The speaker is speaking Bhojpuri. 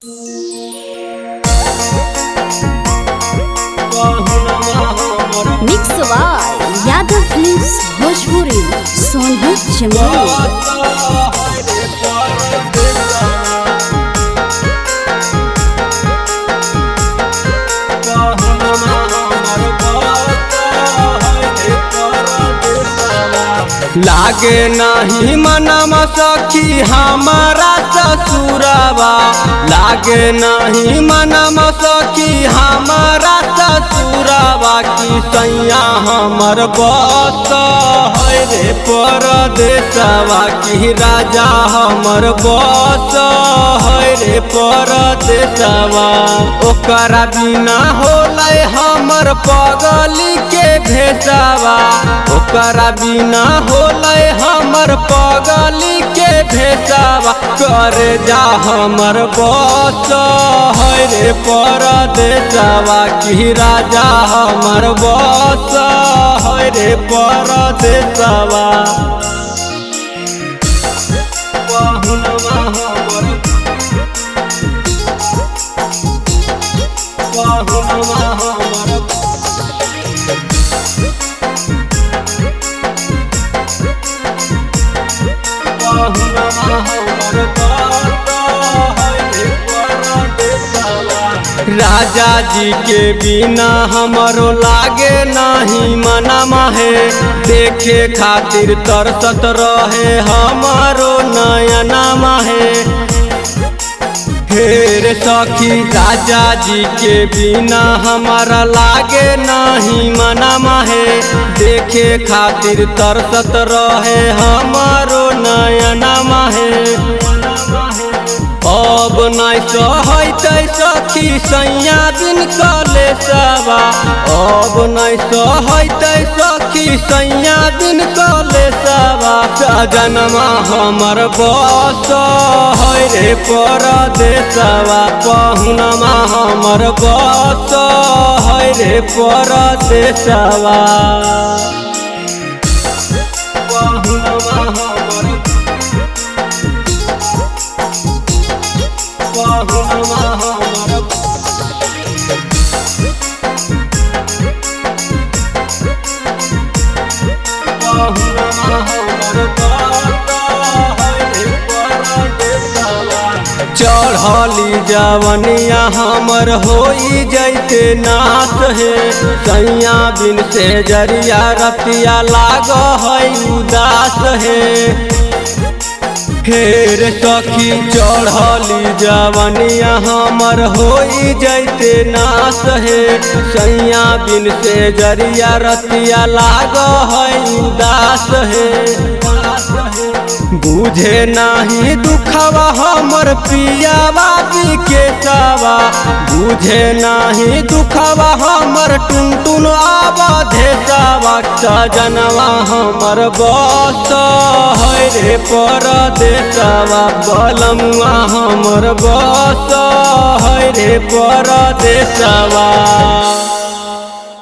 Mix by Yadav films Bhojpuri Sonbhadra Jamui. लागे नहीं मनम सखी हमारा ससुरवा, लागे नहीं मनम सखी हमारा ससुरवा की सैया हमर बस है रे परदेसवा की राजा हमर बस है रे परदेसवा। ओकरा बिना होलै हमर पगली के भेसवा, ओकरा बिना होलै हमर पगली के भेसवा। कर जा हमर बस है रे परदेसवा की राजा हमर बस है रे परदेसवा। बहुनवा हमर बहुनवा हमर राजा जी के बिना हमरो लागे नहीं मनमा है, देखे खातिर तरसत रहे हमारो नयनमा है। फेर सखी राजा जी के बिना हमारा लागे नहीं मनमा है, देखे खातिर तरसत रहे हमारो नयनमा है। अब नहीं सहते सखी सैया दिन कलेसवा, अब नहीं सहते सखी सैया दिन कलेसवा। सजनमा हमर बस है रे परदेसवा, पहुनमा हमर बस है रे परदेसवा। पहुनमा हमर बहुनवा हमर बहुनवा हमर चढ़ली जवनिया हमर होई जैते नाश है, सैया बिन से जरिया रतिया लाग है उदास है। फेर सखी चढ़ली जवनिया हमर होई जैते नाश है, सैया बिन से जरिया रतिया लाग है उदास है। बुझे नहीं दुखवा हमर पियावा बिकेशवा, बुझे नहीं दुखवा हमर टुनटुन अवधेशवा। सजनवा हमर बस है रे परदेसवा, बलमुआ हमर बस है रे परदेसवा।